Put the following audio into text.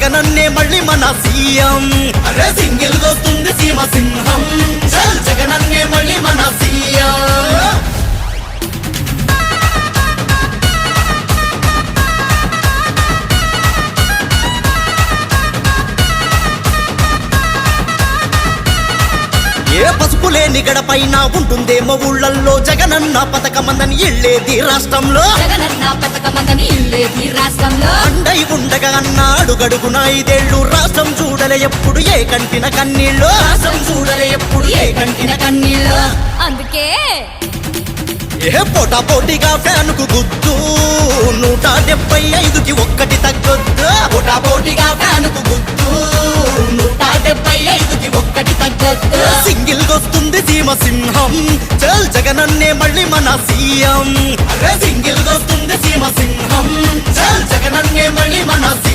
జగనన్నే మళ్ళీ మన సీఎం. అరే సింగిల్ వస్తుంది సీమ సింహం, చల్ జగనన్నే మళ్ళీ మన సీఎం. ఏ పసుపు లేని గడపైన ఉంటుందేమో ఊళ్ళల్లో జగనన్న పథకమందని ఇళ్ళేది రాష్ట్రంలో. అండై ఉండగా అన్నాడు గడుగున 5 ఏళ్ళు రాష్ట్రం చూడలే ఎప్పుడు ఏ కంటిన కన్నీళ్ళు. రాష్ట్రం చూడలే ఎప్పుడు ఏ కంటిన కన్నీళ్ళు. అందుకే ఏ పోటా పోటీగా ఫ్యాన్కు గుద్దు 175కి ఒక్కటి తగ్గొద్దు. పోటా పోటీగా ఫ్యాన్కు గుద్దు 175కి ఒక్కటి తగ్గొద్దు. సింగిల్ వస్తుంది సీమ సింహం, చల్ జగనన్నే మళ్ళీ మన సీఎం. అరే సింగిల్ వస్తుంది సీమ సింహం, చల్ జగనన్నే మళ్ళీ మన సీఎం.